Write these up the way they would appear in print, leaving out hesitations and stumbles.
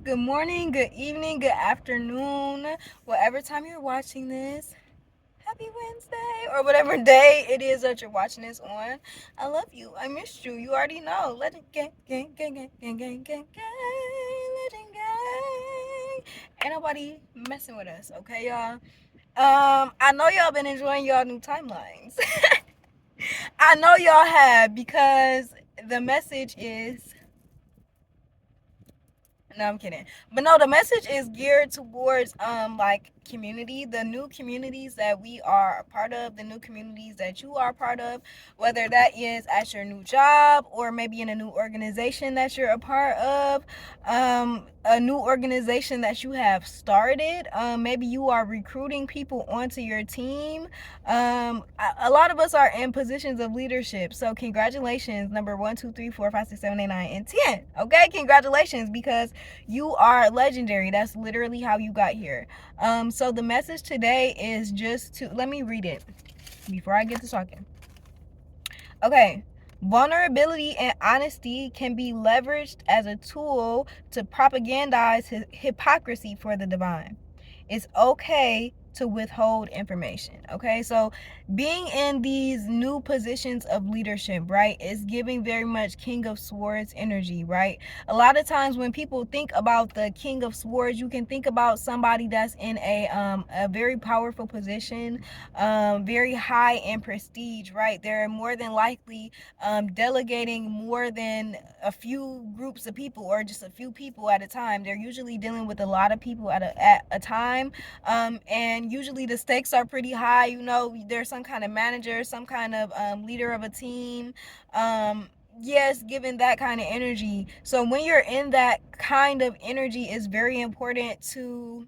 good morning, good evening, good afternoon, whatever time you're watching this. Happy Wednesday, or whatever day it is that you're watching this on. I love you. I missed you. You already know. Legend gang, gang, gang, gang, gang, gang, gang, gang, legend gang. Ain't nobody messing with us, okay, y'all? I know y'all been enjoying y'all new timelines. I know y'all have because the message is no, I'm kidding. But no, the message is geared towards like community, the new communities that we are a part of, the new communities that you are a part of, whether that is at your new job or maybe in a new organization that you're a part of, a new organization that you have started. Maybe you are recruiting people onto your team. A lot of us are in positions of leadership. So congratulations, number 1, 2, 3, 4, 5, 6, 7, 8, 9, and 10. Okay, congratulations, because you are legendary. That's literally how you got here. So the message today is just to let me read it before I get to talking. Okay. Vulnerability and honesty can be leveraged as a tool to propagandize hypocrisy for the divine. It's okay to withhold information. Okay, so being in these new positions of leadership, right, is giving very much King of Swords energy, right? A lot of times when people think about the King of Swords, you can think about somebody that's in a very powerful position, very high in prestige, right? They're more than likely delegating more than a few groups of people or just a few people at a time. They're usually dealing with a lot of people at a time, and usually the stakes are pretty high. You know, there's some kind of manager, some kind of leader of a team. Yes, given that kind of energy. So when you're in that kind of energy, it's very important to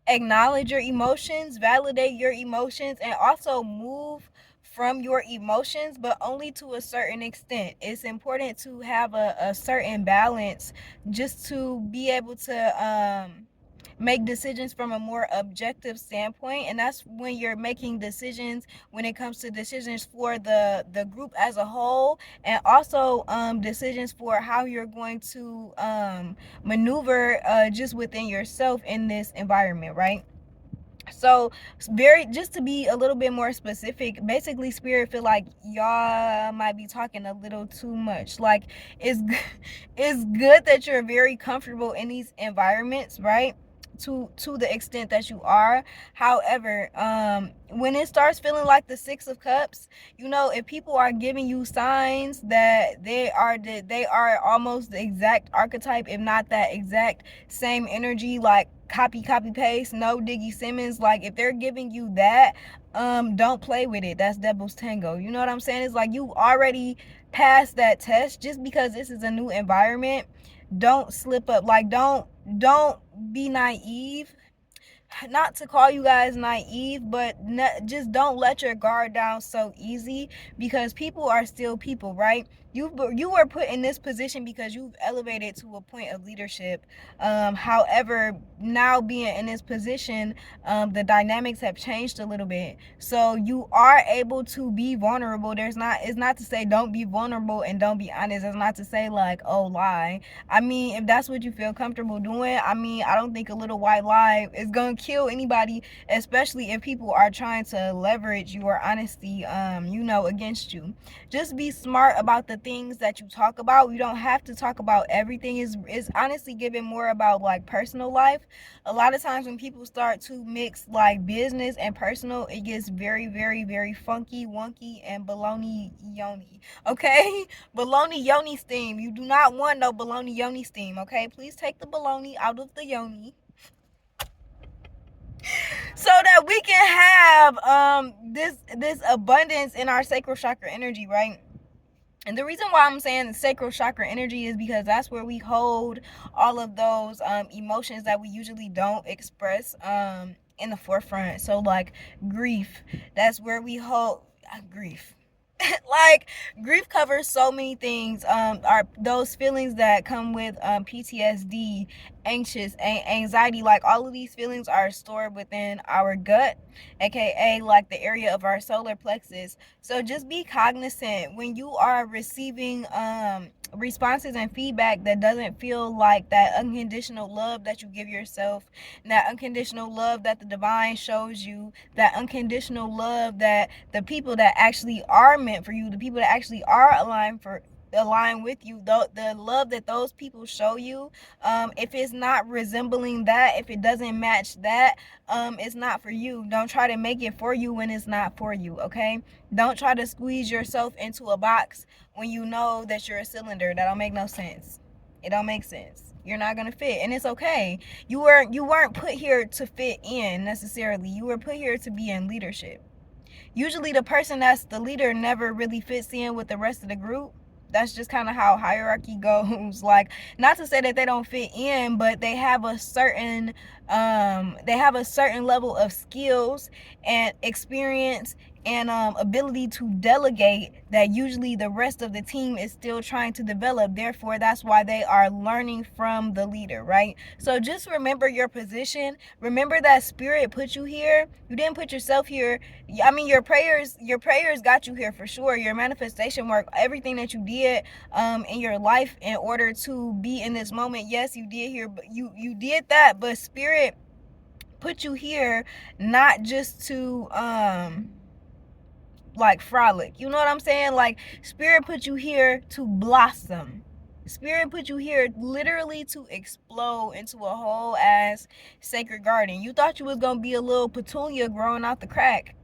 acknowledge your emotions, validate your emotions, and also move from your emotions, but only to a certain extent. It's important to have a certain balance just to be able to make decisions from a more objective standpoint. And that's when you're making decisions when it comes to decisions for the group as a whole, and also decisions for how you're going to maneuver just within yourself in this environment, right? So very, just to be a little bit more specific, basically spirit feel like y'all might be talking a little too much. Like it's it's good that you're very comfortable in these environments, right? To the extent that you are. However, when it starts feeling like the 6 of Cups, you know, if people are giving you signs that they are almost the exact archetype, if not that exact same energy, like copy paste, no Diggy Simmons, like if they're giving you that, don't play with it. That's devil's tango. You know what I'm saying? It's like you already passed that test. Just because this is a new environment, don't slip up. Like don't be naive. Not to call you guys naive, but just don't let your guard down so easy, because people are still people, right? You were put in this position because you've elevated to a point of leadership. However, now being in this position, the dynamics have changed a little bit, so you are able to be vulnerable. It's not to say don't be vulnerable and don't be honest. It's not to say like, oh, lie. I mean, if that's what you feel comfortable doing, I mean, I don't think a little white lie is gonna kill anybody, especially if people are trying to leverage your honesty, you know, against you. Just be smart about the things that you talk about. You don't have to talk about everything. Is honestly given more about like personal life. A lot of times when people start to mix like business and personal, it gets very, very, very funky, wonky, and baloney yoni. Okay? Bologna yoni steam. You do not want no bologna yoni steam, okay? Please take the bologna out of the yoni so that we can have this abundance in our sacral chakra energy, right? And the reason why I'm saying the sacral chakra energy is because that's where we hold all of those emotions that we usually don't express in the forefront. So like grief, that's where we hold grief. Like grief covers so many things. Are those feelings that come with PTSD, anxious, anxiety, like all of these feelings are stored within our gut, aka like the area of our solar plexus. So just be cognizant when you are receiving responses and feedback that doesn't feel like that unconditional love that you give yourself, that unconditional love that the divine shows you, that unconditional love that the people that actually are meant for you, the people that actually are aligned with you, the love that those people show you, if it's not resembling that, if it doesn't match that, it's not for you. Don't try to make it for you when it's not for you. Okay, don't try to squeeze yourself into a box when you know that you're a cylinder. That don't make no sense. It don't make sense. You're not gonna fit, and it's okay. You weren't put here to fit in necessarily. You were put here to be in leadership. Usually the person that's the leader never really fits in with the rest of the group. That's just kind of how hierarchy goes. Like, not to say that they don't fit in, but they have a certain level of skills and experience and ability to delegate that usually the rest of the team is still trying to develop. Therefore, that's why they are learning from the leader, right? So just remember your position. Remember that spirit put you here. You didn't put yourself here. I mean, your prayers got you here for sure. Your manifestation work, everything that you did in your life in order to be in this moment. Yes, you did here, but you did that, but spirit put you here not just to like frolic. You know what I'm saying? Like, spirit put you here to blossom. Spirit put you here literally to explode into a whole ass sacred garden. You thought you was gonna be a little petunia growing out the crack.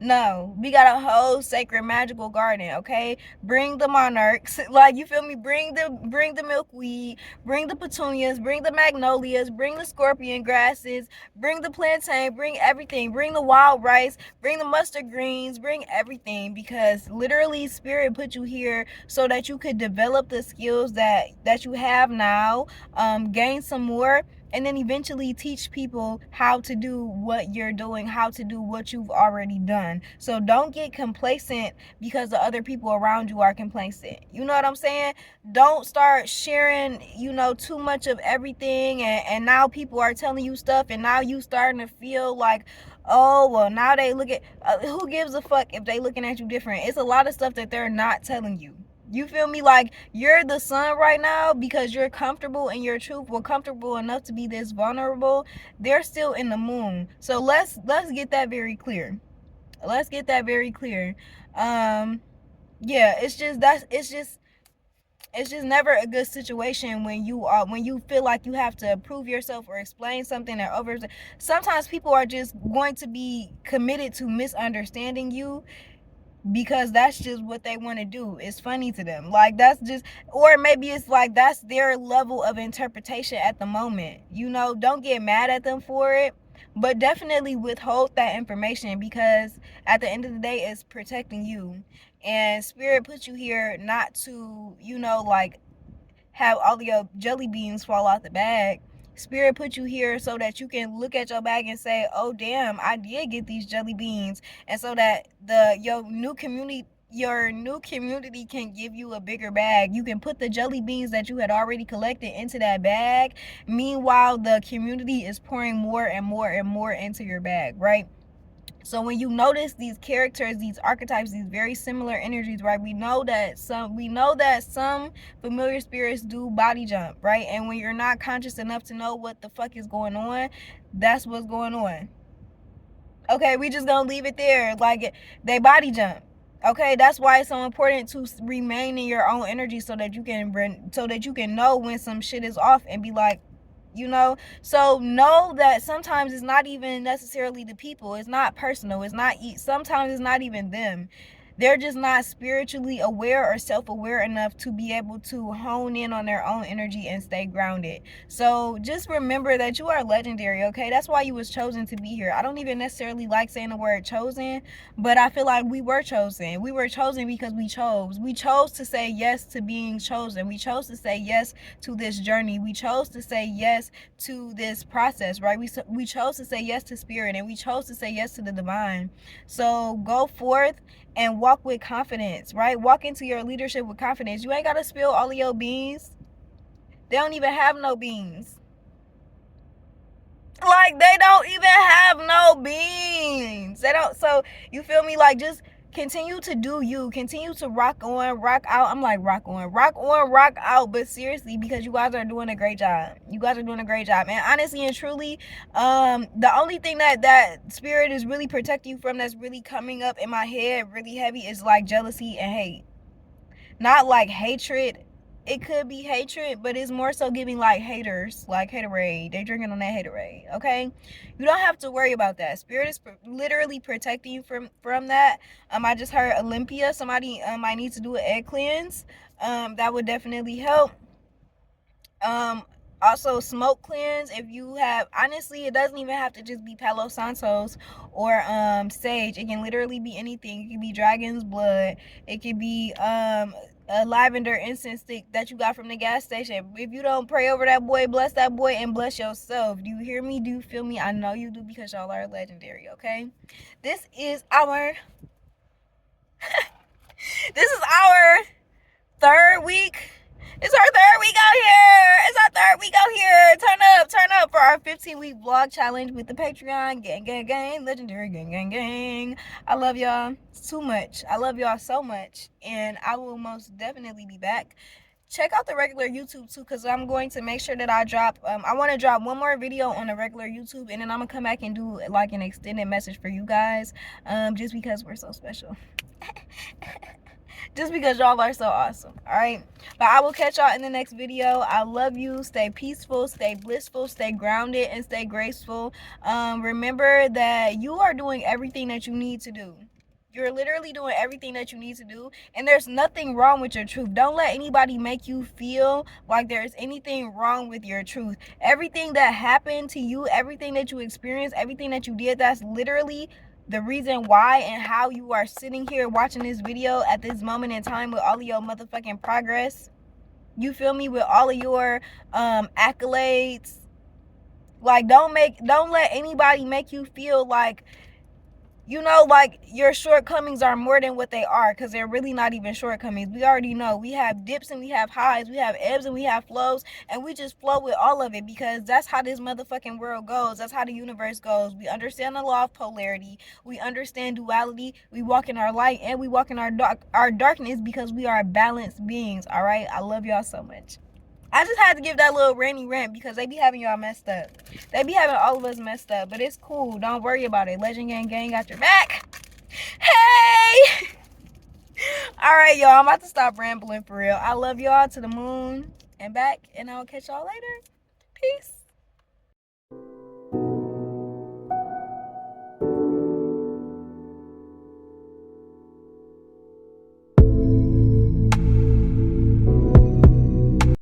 No, we got a whole sacred magical garden, okay? Bring the monarchs, like, you feel me? Bring the milkweed, bring the petunias, bring the magnolias, bring the scorpion grasses, bring the plantain, bring everything, bring the wild rice, bring the mustard greens, bring everything, because literally spirit put you here so that you could develop the skills that you have now, gain some more, and then eventually teach people how to do what you're doing, how to do what you've already done. So don't get complacent because the other people around you are complacent. You know what I'm saying? Don't start sharing, too much of everything, and now people are telling you stuff, and now you starting to feel like, oh, well, now they look at, who gives a fuck if they looking at you different? It's a lot of stuff that they're not telling you. You feel me? Like, you're the sun right now because you're comfortable in your truth. We're comfortable enough to be this vulnerable. They're still in the moon. So let's get that very clear. Let's get that very clear. Yeah, it's just never a good situation when you feel like you have to prove yourself or explain something or over. Sometimes people are just going to be committed to misunderstanding you because that's just what they want to do. It's funny to them. Like, that's just, or maybe it's like that's their level of interpretation at the moment. Don't get mad at them for it, but definitely withhold that information, because at the end of the day, it's protecting you. And spirit put you here not to, like, have all of your jelly beans fall out the bag. Spirit put you here so that you can look at your bag and say, oh damn, I did get these jelly beans. And so that your new community can give you a bigger bag. You can put the jelly beans that you had already collected into that bag. Meanwhile, the community is pouring more and more and more into your bag, right? So when you notice these characters, these archetypes, these very similar energies, right? We know that some familiar spirits do body jump, right? And when you're not conscious enough to know what the fuck is going on, that's what's going on. Okay, we just gonna leave it there. Like, they body jump. Okay, that's why it's so important to remain in your own energy so that you can know when some shit is off and be like, so know that sometimes it's not even necessarily the people. It's not personal. Sometimes it's not even them. They're just not spiritually aware or self-aware enough to be able to hone in on their own energy and stay grounded. So just remember that you are legendary, okay? That's why you was chosen to be here. I don't even necessarily like saying the word chosen, but I feel like we were chosen. We were chosen because we chose. We chose to say yes to being chosen. We chose to say yes to this journey. We chose to say yes to this process, right? We chose to say yes to spirit, and we chose to say yes to the divine. So go forth and walk with confidence, right? Walk into your leadership with confidence. You ain't got to spill all of your beans. They don't even have no beans. Like, they don't even have no beans. They don't. So, you feel me? Like, just Continue to do you. Continue to rock on, rock out. I'm like rock on, rock out. But seriously, because you guys are doing a great job. You guys are doing a great job. And honestly and truly, the only thing that spirit is really protecting you from, that's really coming up in my head really heavy, is like jealousy and hate. Not like hatred. It could be hatred, but it's more so giving like haters, like haterade. They drinking on that haterade. Okay, you don't have to worry about that. Spirit is literally protecting you from that. I just heard Olympia. Somebody might need to do an egg cleanse. That would definitely help. Um, Also smoke cleanse. If you have, honestly, it doesn't even have to just be Palo Santos or sage. It can literally be anything. It could be dragon's blood. It could be a lavender incense stick that you got from the gas station. If you don't pray over that boy, bless that boy and bless yourself. Do you hear me? Do you feel me? I know you do, because y'all are legendary. Okay, this is our this is our third week. It's our third week out here. It's our third week out here. Turn up for our 15-week vlog challenge with the Patreon. Gang, legendary gang. I love y'all too much. I love y'all so much. And I will most definitely be back. Check out the regular YouTube too, because I'm going to make sure that I drop, I want to drop one more video on the regular YouTube, and then I'm going to come back and do like an extended message for you guys, just because we're so special. Just because y'all are so awesome. All right, but I will catch y'all in the next video. I love you. Stay peaceful, stay blissful, stay grounded, and stay graceful. Remember that you are doing everything that you need to do. You're literally doing everything that you need to do, and there's nothing wrong with your truth. Don't let anybody make you feel like there's anything wrong with your truth. Everything that happened to you, everything that you experienced, everything that you did, that's literally the reason why and how you are sitting here watching this video at this moment in time with all of your motherfucking progress. You feel me? With all of your accolades. Like, don't let anybody make you feel like, you know, like your shortcomings are more than what they are, because they're really not even shortcomings. We already know we have dips and we have highs, we have ebbs and we have flows, and we just flow with all of it, because that's how this motherfucking world goes. That's how the universe goes. We understand the law of polarity. We understand duality. We walk in our light and we walk in our darkness, because we are balanced beings. All right, I love y'all so much. I just had to give that little rainy rant, because they be having y'all messed up. They be having all of us messed up, but it's cool. Don't worry about it. Legend Gang got your back. Hey! All right, y'all. I'm about to stop rambling for real. I love y'all to the moon and back, and I'll catch y'all later. Peace.